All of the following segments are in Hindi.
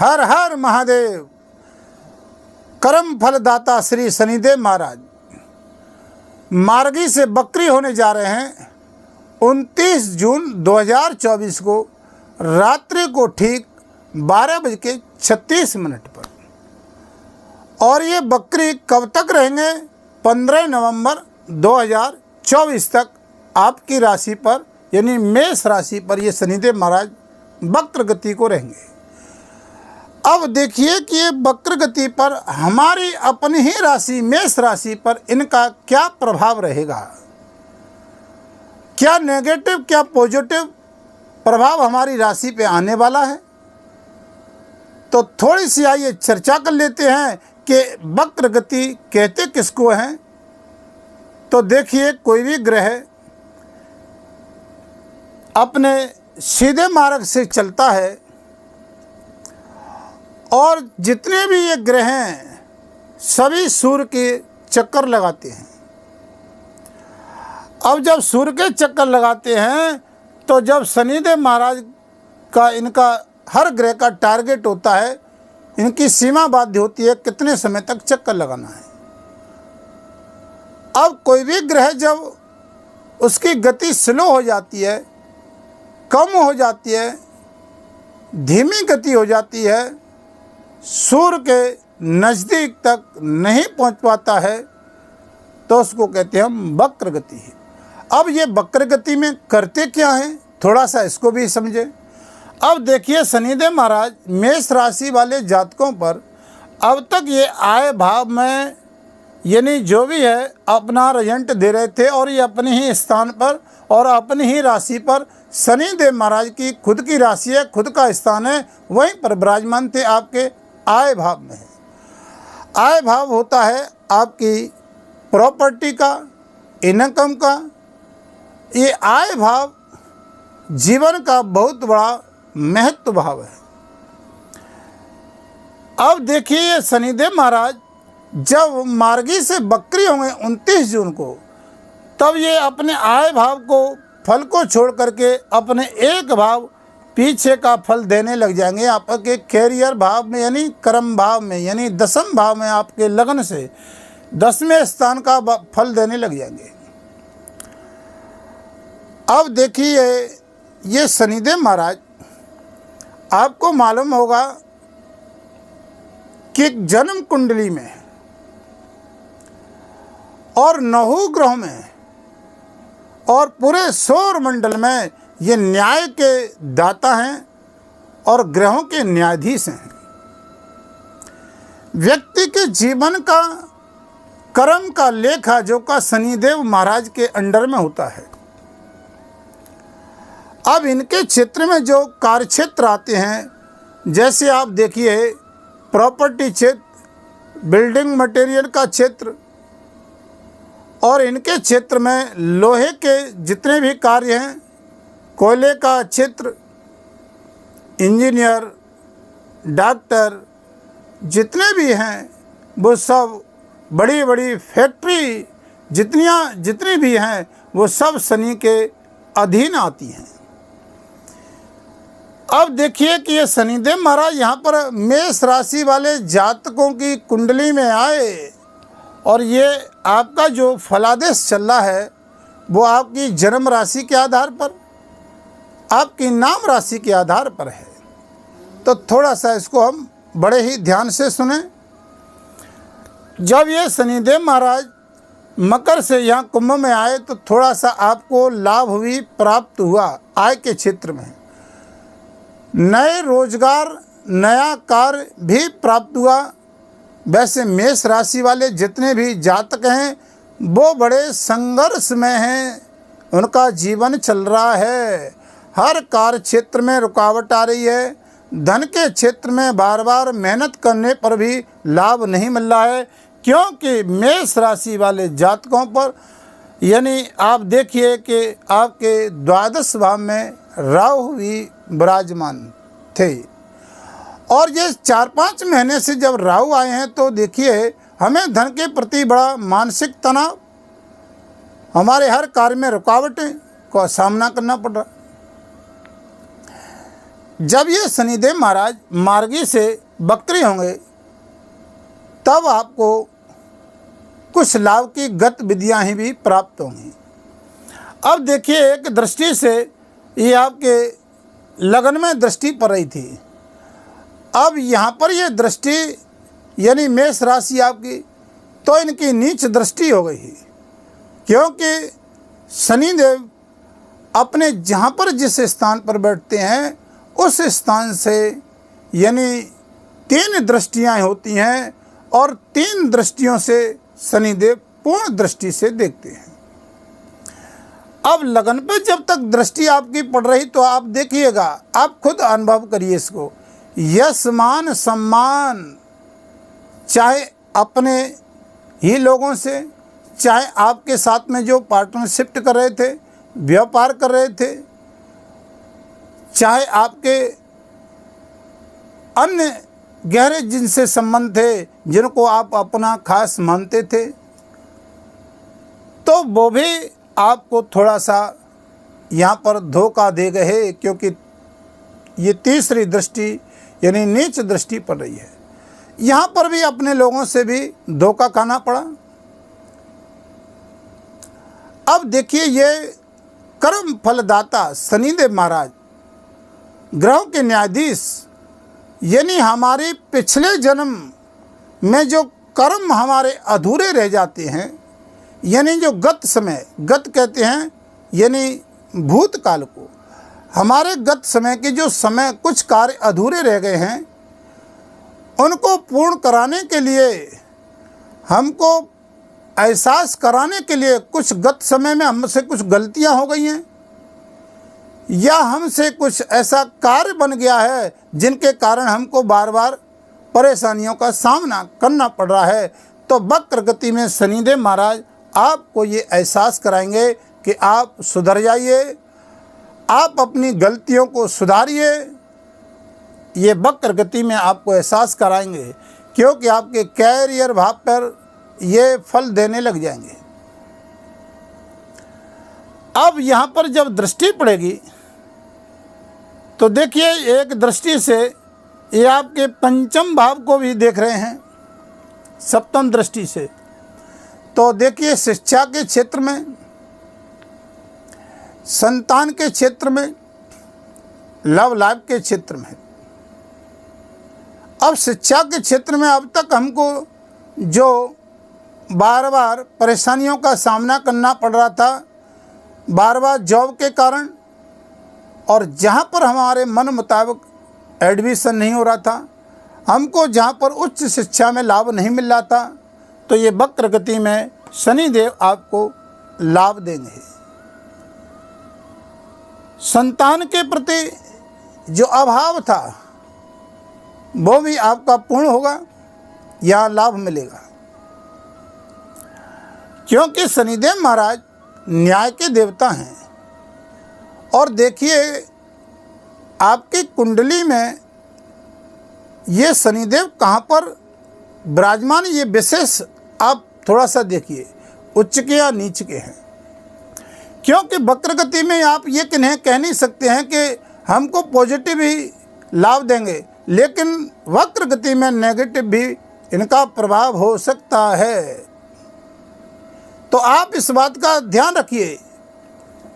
हर हर महादेव। कर्म फलदाता श्री शनिदेव महाराज मार्गी से बकरी होने जा रहे हैं 29 जून 2024 को रात्रि को ठीक 12:36 पर। और ये बकरी कब तक रहेंगे? 15 नवंबर 2024 तक आपकी राशि पर यानी मेष राशि पर ये शनिदेव महाराज वक्र गति को रहेंगे। अब देखिए कि ये वक्र गति पर हमारी अपनी ही राशि मेष राशि पर इनका क्या प्रभाव रहेगा, क्या नेगेटिव क्या पॉजिटिव प्रभाव हमारी राशि पे आने वाला है। तो थोड़ी सी आइए चर्चा कर लेते हैं कि वक्र गति कहते किसको हैं। तो देखिए, कोई भी ग्रह अपने सीधे मार्ग से चलता है और जितने भी ये ग्रह हैं सभी सूर्य के चक्कर लगाते हैं। अब जब सूर्य के चक्कर लगाते हैं तो जब शनिदेव महाराज का इनका हर ग्रह का टारगेट होता है, इनकी सीमा बाध्य होती है कितने समय तक चक्कर लगाना है। अब कोई भी ग्रह जब उसकी गति स्लो हो जाती है, कम हो जाती है, धीमी गति हो जाती है, सूर्य के नज़दीक तक नहीं पहुंच पाता है, तो उसको कहते हैं हम वक्र गति है। अब ये वक्र गति में करते क्या हैं, थोड़ा सा इसको भी समझे। अब देखिए, शनिदेव महाराज मेष राशि वाले जातकों पर अब तक ये आय भाव में यानी जो भी है अपना रिजल्ट दे रहे थे और ये अपने ही स्थान पर और अपनी ही राशि पर शनिदेव महाराज की खुद की राशि है, खुद का स्थान है, वहीं पर विराजमान थे आपके आय भाव में है। आय भाव होता है आपकी प्रॉपर्टी का, इनकम का। ये आय भाव जीवन का बहुत बड़ा महत्व भाव है। अब देखिए, ये शनिदेव महाराज जब मार्गी से बकरी होंगे 29 जून को, तब ये अपने आय भाव को फल को छोड़ करके अपने एक भाव पीछे का फल देने लग जाएंगे आपके कैरियर भाव में यानी कर्म भाव में यानी दसम भाव में आपके लगन से 10वें स्थान का फल देने लग जाएंगे। अब देखिए, ये शनिदेव महाराज आपको मालूम होगा कि जन्म कुंडली में और नहु ग्रह में और पूरे सौर मंडल में ये न्याय के दाता हैं और ग्रहों के न्यायाधीश हैं। व्यक्ति के जीवन का कर्म का लेखा जोखा शनिदेव महाराज के अंडर में होता है। अब इनके क्षेत्र में जो कार्य क्षेत्र आते हैं, जैसे आप देखिए प्रॉपर्टी क्षेत्र, बिल्डिंग मटेरियल का क्षेत्र, और इनके क्षेत्र में लोहे के जितने भी कार्य हैं, कोयले का क्षेत्र, इंजीनियर, डॉक्टर जितने भी हैं वो सब, बड़ी बड़ी फैक्ट्री जितनी भी हैं वो सब शनि के अधीन आती हैं। अब देखिए कि ये शनिदेव महाराज यहाँ पर मेष राशि वाले जातकों की कुंडली में आए और ये आपका जो फलादेश चल रहा है वो आपकी जन्म राशि के आधार पर, आपकी नाम राशि के आधार पर है। तो थोड़ा सा इसको हम बड़े ही ध्यान से सुने। जब ये शनिदेव महाराज मकर से यहाँ कुंभ में आए तो थोड़ा सा आपको लाभ भी प्राप्त हुआ आय के क्षेत्र में, नए रोजगार, नया कार्य भी प्राप्त हुआ। वैसे मेष राशि वाले जितने भी जातक हैं वो बड़े संघर्ष में हैं, उनका जीवन चल रहा है, हर कार्य क्षेत्र में रुकावट आ रही है, धन के क्षेत्र में बार बार मेहनत करने पर भी लाभ नहीं मिल रहा है, क्योंकि मेष राशि वाले जातकों पर यानी आप देखिए कि आपके द्वादश भाव में राहु भी विराजमान थे। और ये 4-5 महीने से जब राहु आए हैं तो देखिए हमें धन के प्रति बड़ा मानसिक तनाव, हमारे हर कार्य में रुकावटें का सामना करना पड़ रहा। जब ये शनिदेव महाराज मार्गी से वक्री होंगे तब आपको कुछ लाभ की गतिविधियाँ ही भी प्राप्त होंगी। अब देखिए, एक दृष्टि से ये आपके लगन में दृष्टि पड़ रही थी। अब यहाँ पर ये दृष्टि यानी मेष राशि आपकी, तो इनकी नीच दृष्टि हो गई है, क्योंकि शनिदेव अपने जहाँ पर जिस स्थान पर बैठते हैं उस स्थान से यानी 3 दृष्टियाँ होती हैं और 3 दृष्टियों से शनिदेव पूर्ण दृष्टि से देखते हैं। अब लगन पे जब तक दृष्टि आपकी पड़ रही तो आप देखिएगा, आप खुद अनुभव करिए इसको, यश मान सम्मान चाहे अपने ही लोगों से, चाहे आपके साथ में जो पार्टनरशिप कर रहे थे, व्यापार कर रहे थे, चाहे आपके अन्य गहरे जिनसे संबंध थे जिनको आप अपना खास मानते थे, तो वो भी आपको थोड़ा सा यहाँ पर धोखा दे गए, क्योंकि ये तीसरी दृष्टि यानी नीच दृष्टि पड़ रही है। यहाँ पर भी अपने लोगों से भी धोखा खाना पड़ा। अब देखिए, ये कर्म फलदाता शनिदेव महाराज ग्रहों के न्यायाधीश यानी हमारे पिछले जन्म में जो कर्म हमारे अधूरे रह जाते हैं, यानी जो गत समय, गत कहते हैं यानी भूतकाल को, हमारे गत समय के जो समय कुछ कार्य अधूरे रह गए हैं उनको पूर्ण कराने के लिए, हमको एहसास कराने के लिए कुछ गत समय में हमसे कुछ गलतियां हो गई हैं या हमसे कुछ ऐसा कार्य बन गया है जिनके कारण हमको बार बार परेशानियों का सामना करना पड़ रहा है, तो वक्र गति में शनिदेव महाराज आपको ये एहसास कराएंगे कि आप सुधर जाइए, आप अपनी गलतियों को सुधारिए। ये वक्र गति में आपको एहसास कराएंगे, क्योंकि आपके कैरियर भाव पर ये फल देने लग जाएंगे। अब यहाँ पर जब दृष्टि पड़ेगी तो देखिए, एक दृष्टि से ये आपके पंचम भाव को भी देख रहे हैं, सप्तम दृष्टि से। तो देखिए, शिक्षा के क्षेत्र में, संतान के क्षेत्र में, लव लाइफ के क्षेत्र में। अब शिक्षा के क्षेत्र में अब तक हमको जो बार बार परेशानियों का सामना करना पड़ रहा था, बार बार जॉब के कारण, और जहाँ पर हमारे मन मुताबिक एडमिशन नहीं हो रहा था, हमको जहाँ पर उच्च शिक्षा में लाभ नहीं मिल रहा था, तो ये वक्र गति में शनिदेव आपको लाभ देंगे। संतान के प्रति जो अभाव था वो भी आपका पूर्ण होगा, या लाभ मिलेगा, क्योंकि शनिदेव महाराज न्याय के देवता हैं। और देखिए, आपकी कुंडली में ये शनिदेव कहाँ पर विराजमान, ये विशेष आप थोड़ा सा देखिए, उच्च के या नीच के हैं। क्योंकि वक्र गति में आप ये कह नहीं सकते हैं कि हमको पॉजिटिव ही लाभ देंगे, लेकिन वक्र गति में नेगेटिव भी इनका प्रभाव हो सकता है। तो आप इस बात का ध्यान रखिए,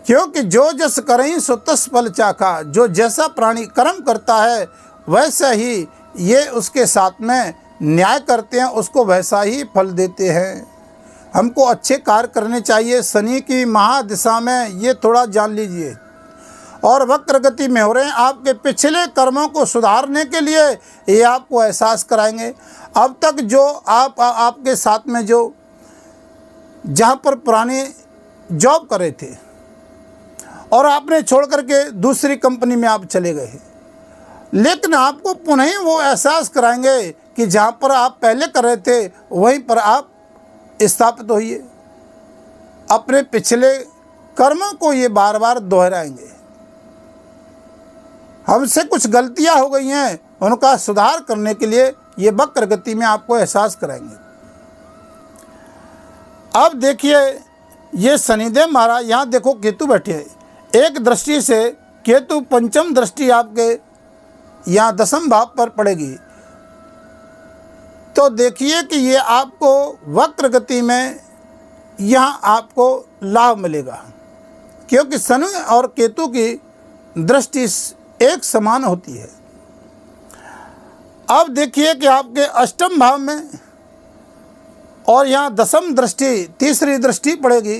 क्योंकि जो जस करहीं सो तस फल चाखा, जो जैसा प्राणी कर्म करता है वैसा ही ये उसके साथ में न्याय करते हैं, उसको वैसा ही फल देते हैं। हमको अच्छे कार्य करने चाहिए शनि की महादिशा में, ये थोड़ा जान लीजिए। और वक्र गति में हो रहे हैं, आपके पिछले कर्मों को सुधारने के लिए ये आपको एहसास कराएंगे। अब तक जो आपके साथ में जो जहाँ पर पुराने जॉब कर रहे थे और आपने छोड़ करके दूसरी कंपनी में आप चले गए, लेकिन आपको पुनः वो एहसास कराएंगे कि जहाँ पर आप पहले कर रहे थे वहीं पर आप स्थापित होइए। अपने पिछले कर्मों को ये बार बार दोहराएंगे। हमसे कुछ गलतियां हो गई हैं, उनका सुधार करने के लिए ये वक्र गति में आपको एहसास कराएंगे। अब देखिए, ये शनिदेव महाराज, यहाँ देखो केतु बैठे हैं। एक दृष्टि से केतु पंचम दृष्टि आपके यहाँ दसम भाव पर पड़ेगी, तो देखिए कि ये आपको वक्र गति में यहाँ आपको लाभ मिलेगा, क्योंकि शनि और केतु की दृष्टि एक समान होती है। अब देखिए कि आपके अष्टम भाव में और यहाँ दसम दृष्टि, तीसरी दृष्टि पड़ेगी,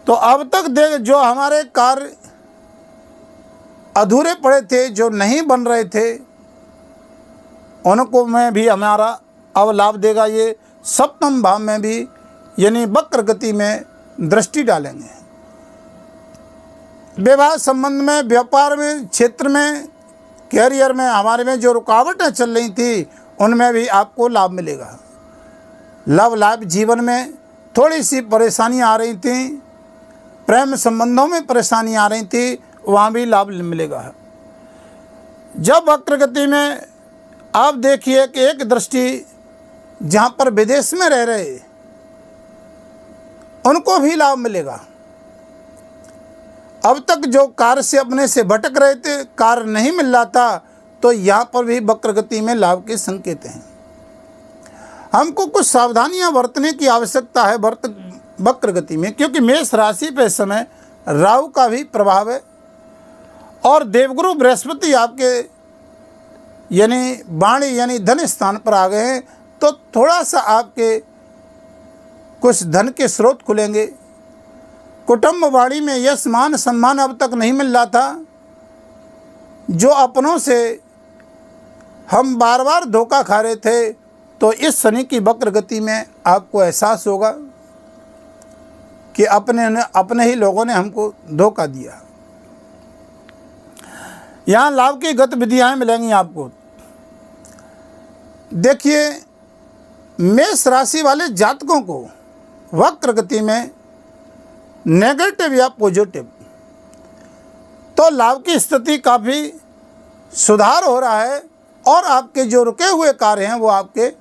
तो अब तक देख जो हमारे कार्य अधूरे पड़े थे, जो नहीं बन रहे थे, उनको में भी हमारा अब लाभ देगा। ये सप्तम भाव में भी यानी वक्र गति में दृष्टि डालेंगे। विवाह संबंध में, व्यापार में, क्षेत्र में, कैरियर में हमारे में जो रुकावटें चल रही थी उनमें भी आपको लाभ मिलेगा। लव लाइफ जीवन में थोड़ी सी परेशानी आ रही थी, प्रेम संबंधों में परेशानी आ रही थी, वहाँ भी लाभ मिलेगा। जब वक्र गति में आप देखिए कि एक दृष्टि जहाँ पर विदेश में रह रहे उनको भी लाभ मिलेगा। अब तक जो कार्य से अपने से भटक रहे थे, कार्य नहीं मिल रहा था, तो यहाँ पर भी वक्र गति में लाभ के संकेत हैं। हमको कुछ सावधानियां बरतने की आवश्यकता है वक्र गति में, क्योंकि मेष राशि पे इस समय राहु का भी प्रभाव है और देवगुरु बृहस्पति आपके यानी वाणी यानी धन स्थान पर आ गए हैं, तो थोड़ा सा आपके कुछ धन के स्रोत खुलेंगे। कुटुंब वाणी में यश मान सम्मान अब तक नहीं मिल रहा था, जो अपनों से हम बार बार धोखा खा रहे थे, तो इस शनि की वक्र गति में आपको एहसास होगा कि अपने ही लोगों ने हमको धोखा दिया। यहाँ लाभ की गतिविधियाँ मिलेंगी आपको। देखिए, मेष राशि वाले जातकों को वक्र गति में नेगेटिव या पॉजिटिव, तो लाभ की स्थिति काफ़ी सुधार हो रहा है और आपके जो रुके हुए कार्य हैं वो आपके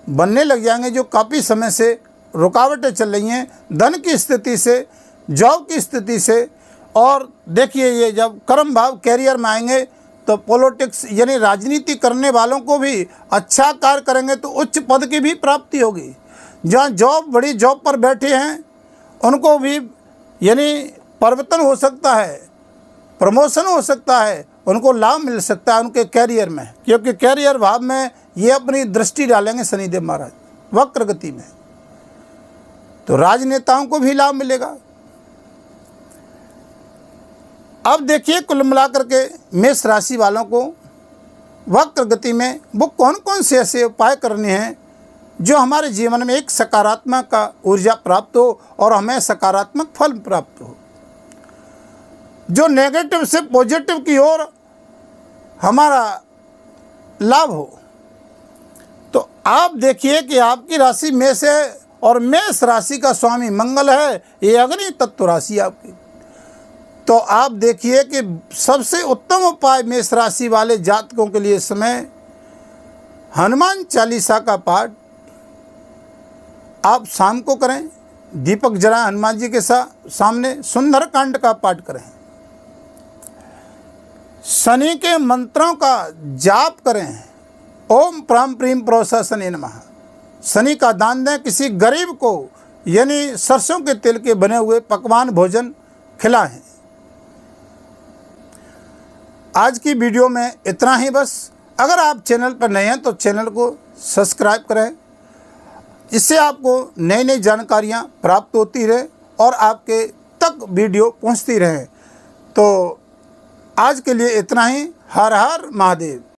बनने लग जाएंगे, जो काफ़ी समय से रुकावटें चल रही हैं धन की स्थिति से, जॉब की स्थिति से। और देखिए, ये जब कर्म भाव कैरियर में आएंगे तो पॉलिटिक्स यानी राजनीति करने वालों को भी अच्छा कार्य करेंगे तो उच्च पद की भी प्राप्ति होगी। जहाँ जॉब बड़ी जॉब पर बैठे हैं उनको भी यानी परिवर्तन हो सकता है, प्रमोशन हो सकता है, उनको लाभ मिल सकता है उनके कैरियर में, क्योंकि कैरियर भाव में ये अपनी दृष्टि डालेंगे शनिदेव महाराज वक्र गति में, तो राजनेताओं को भी लाभ मिलेगा। अब देखिए, कुल मिलाकर के मेष राशि वालों को वक्र गति में वो कौन कौन से ऐसे उपाय करने हैं जो हमारे जीवन में एक सकारात्मक का ऊर्जा प्राप्त हो और हमें सकारात्मक फल प्राप्त हो, जो नेगेटिव से पॉजिटिव की ओर हमारा लाभ हो। तो आप देखिए कि आपकी राशि मेष है और मेष राशि का स्वामी मंगल है, ये अग्नि तत्व राशि आपकी। तो आप देखिए कि सबसे उत्तम उपाय मेष राशि वाले जातकों के लिए इस समय हनुमान चालीसा का पाठ आप शाम को करें, दीपक जलाएं हनुमान जी के सामने, सुंदरकांड का पाठ करें, शनि के मंत्रों का जाप करें, ओम प्राम प्रीम प्रोसा शनि नमः, शनि का दान दें, किसी गरीब को यानी सरसों के तेल के बने हुए पकवान भोजन खिलाएं। आज की वीडियो में इतना ही बस। अगर आप चैनल पर नए हैं तो चैनल को सब्सक्राइब करें, इससे आपको नई नई जानकारियां प्राप्त होती रहे और आपके तक वीडियो पहुंचती रहे। तो आज के लिए इतना ही। हर हर महादेव।